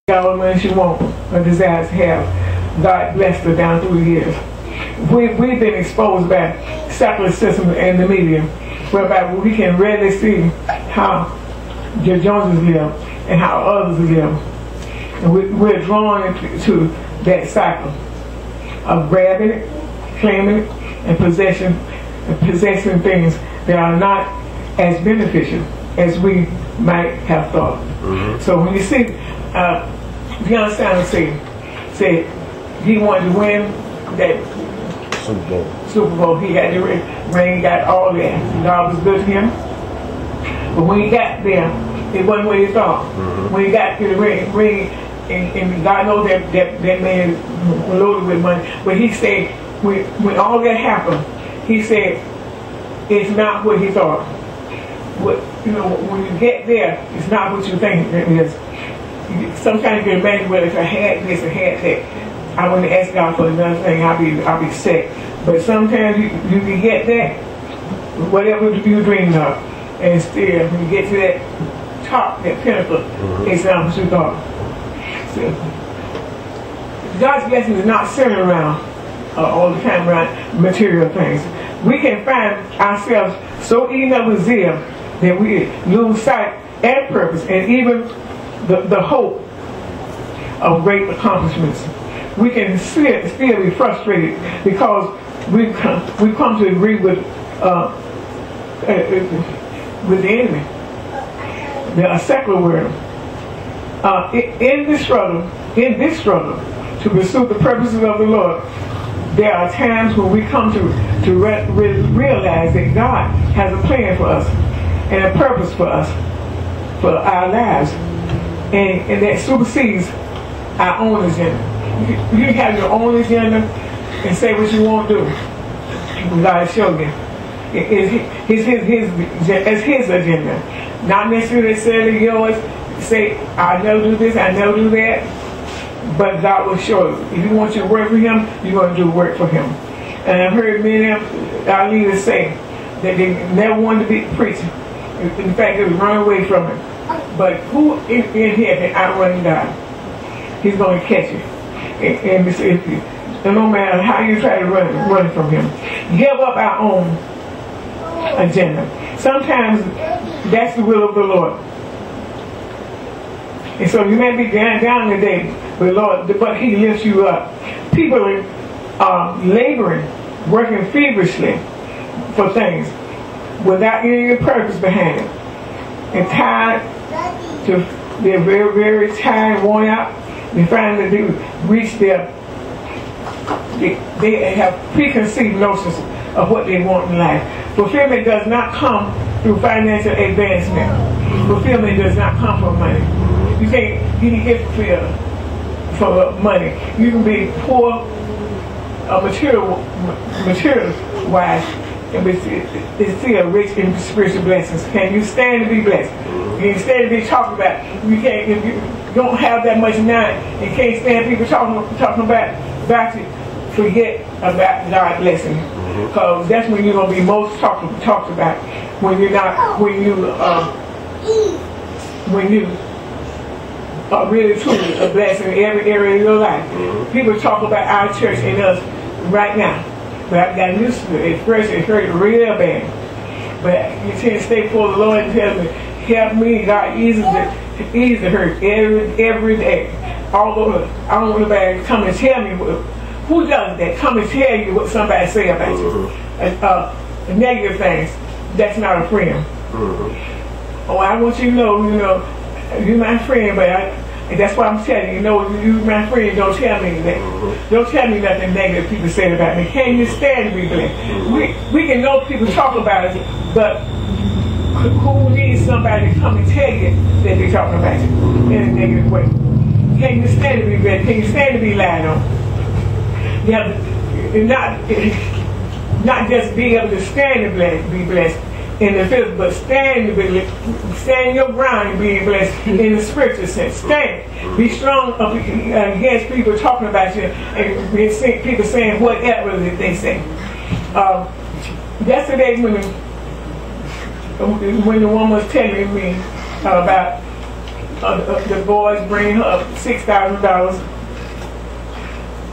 got all the money she wants or desires to have. God blessed her down through the years. We've been exposed by secular system and the media, whereby we can readily see how the Joneses live and how others live. And we're drawn to that cycle of grabbing it, claiming it, and possessing things that are not as beneficial as we might have thought. So when you see Deion Sanders say he wanted to win that Super Bowl, he got the ring, got all that. God was good to him. But when he got there, it wasn't what he thought. When he got to the ring, and God knows that man is loaded with money. But he said, when all that happened, he said, it's not what he thought. When you get there, it's not what you think it is. Sometimes you can imagine, well, if I had this or had that, I wouldn't ask God for another thing, I'll be sick. But sometimes you can get that, whatever you dreamed of, and still, when you get to that top, that pinnacle, it's not what you thought. So, God's blessing is not centered around all the time around material things. We can find ourselves so eaten up with zeal that we lose sight and purpose and even the hope of great accomplishments. We can still be frustrated because we've come to agree with the enemy, the secular world. In this struggle to pursue the purposes of the Lord, there are times when we come to realize that God has a plan for us and a purpose for us, for our lives, and that supersedes our own agenda. You can have your own agenda and say what you want to do. God showed you. It's his agenda, not necessarily yours. Say, I never do this, I never do that, but God will show you. If you want you to work for him, you're going to do work for him. And I've heard many of our leaders say that they never wanted to be a preacher. In fact, they would run away from it. But who in here can outrun God? He's going to catch you. And no matter how you try to run from him, give up our own agenda. Sometimes that's the will of the Lord. And so you may be down today, but he lifts you up. People are laboring, working feverishly for things without any purpose behind it. And tired, they're very, very tired and worn out. They finally reach they have preconceived notions of what they want in life. Fulfillment does not come through financial advancement. Fulfillment does not come from money. You can get fulfilled for money. You can be poor, material-wise, and it's still rich in spiritual blessings. Can you stand to be blessed? Can you stand to be talked about? You can't, if you don't have that much now, you can't stand people talking about you. Forget about God's blessing, because that's when you're going to be most talked about. When you are really truly a blessing in every area of your life. People talk about our church and us right now, but I've gotten used to it. At first it hurt real bad, but you tend to stay before the Lord and tell me, help me, God, ease the hurt every day. Although I don't want nobody to come and tell me who does that. Come and tell you what somebody say about you. Negative things. That's not a friend. Oh, I want you to know, you're my friend, but and that's why I'm telling you, you my friend, don't tell me that. Don't tell me nothing negative people say about me. Can you stand to be blessed? We can know people talk about it, but who needs somebody to come and tell you that they're talking about you in a negative way? Can you stand to be blessed? Can you stand to be lied on? You have to not just be able to stand to be blessed in the physical, but stand your ground and be blessed in the spiritual sense. Stand. Be strong against people talking about you and people saying whatever they say. Yesterday when the woman was telling me about the boys bring her $6,000.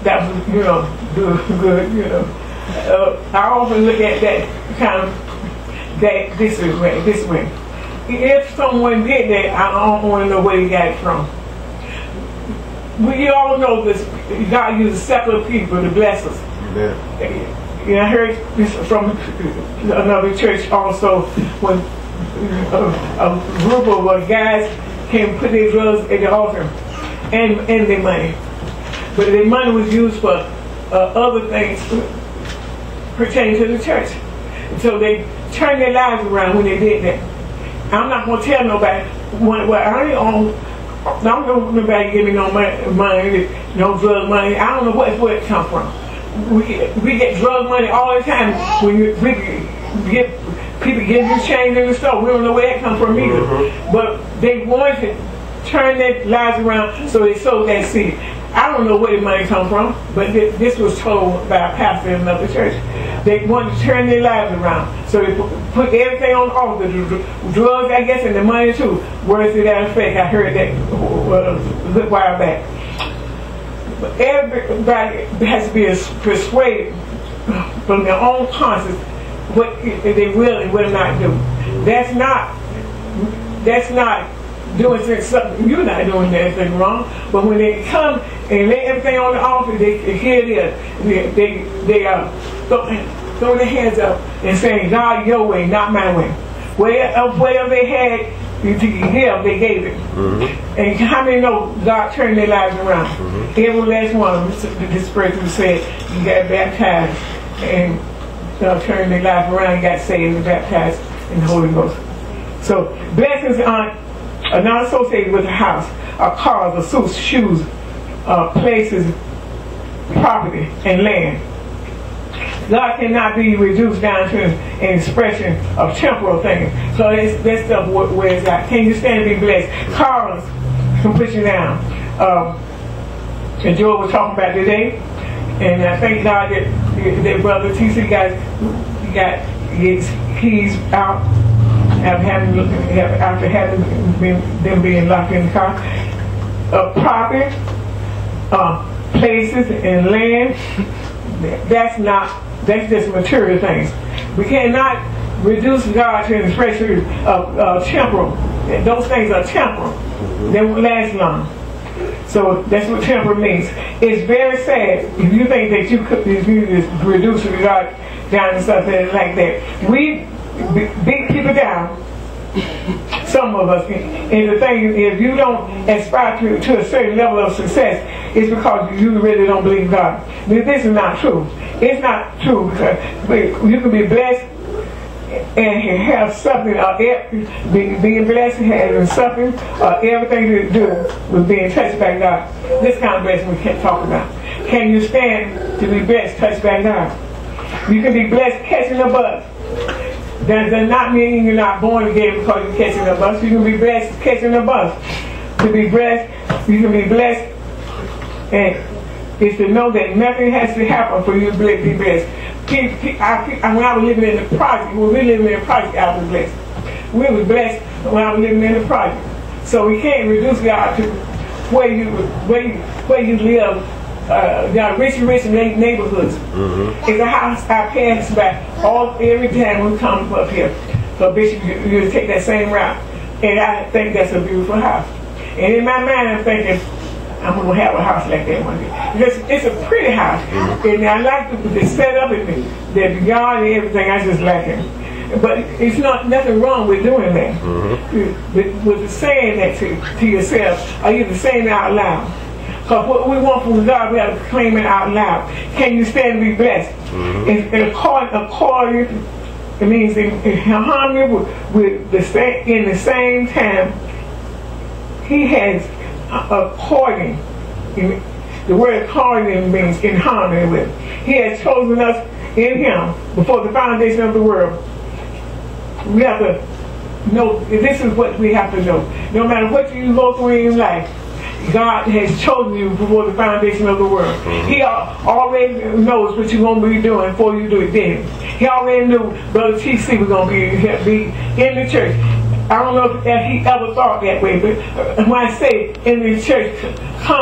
That was, good, I often look at that kind of, that this way. If someone did that, I don't want to know where he got it from. We all know this, God uses secular people to bless us. Yeah. I heard this from another church also, when a group of guys came put their drugs at the altar and their money. But their money was used for other things pertaining to the church. So they turned their lives around when they did that. I'm not going to tell nobody, I don't know nobody give me no money, no drug money. I don't know where it come from. We get drug money all the time. When people give you change in the store, we don't know where that come from either. But they wanted to turn their lives around, so they sowed that seed. I don't know where the money come from, but this was told by a pastor in another church. They wanted to turn their lives around, so they put everything on the altar, the drugs, I guess, and the money too. Words to that effect. I heard that a good while back. But everybody has to be persuaded from their own conscience what they will and will not do. That's not doing something. You're not doing anything wrong. But when they come and lay everything on the altar, here it is. They are throwing their hands up and saying, God, your way, not my way. Whatever they had to give, they gave it. And how many know God turned their lives around? Every last one of them, this person said, you got baptized and turned their life around and got saved and baptized in the Holy Ghost. So blessings are not associated with a house, or cars, or suits, shoes, places, property, and land. God cannot be reduced down to an expression of temporal things. So that stuff wears out. Can you stand and be blessed? Cars can put you down. And Joel was talking about today, and I thank God that brother TC got his keys out after having them being locked in the car. Property, places, and land. That's just material things. We cannot reduce God to an expression of temporal. Those things are temporal. They won't last long. So that's what temporal means. It's very sad if you think that you could reduce God down to something like that. We beat people down. Some of us. And the thing is, if you don't aspire to a certain level of success, it's because you really don't believe God. But this is not true. It's not true because you can be blessed and have something, being blessed and having something, everything to do with being touched by God. This kind of blessing we can't talk about. Can you stand to be blessed, touched by God? You can be blessed catching a bus. That does not mean you're not born again because you're catching a bus. You can be blessed catching a bus. To be blessed, you can be blessed, and it's to know that nothing has to happen for you to be blessed. When I was living in the project, when we were living in the project, I was blessed. We were blessed when I was living in the project. So we can't reduce God to where you live. Rich neighborhoods. It's a house I pass by every time we come up here. So Bishop, you take that same route. And I think that's a beautiful house. And in my mind I'm thinking, I'm going to have a house like that one day. Because it's a pretty house. And I like the setup and the yard and everything. I just like it. But it's nothing wrong with doing that. With saying that to yourself, or even saying it out loud. Because what we want from God, we have to claim it out loud. Can you stand and be blessed? And according, it means in harmony with the same, in the same time, He has according. The word according means in harmony with. He has chosen us in Him before the foundation of the world. We have to know, this is what we have to know. No matter what you go through in life, God has chosen you before the foundation of the world. He already knows what you're going to be doing before you do it then. He already knew Brother TC was going to be in the church. I don't know if he ever thought that way, but when I say in the church, come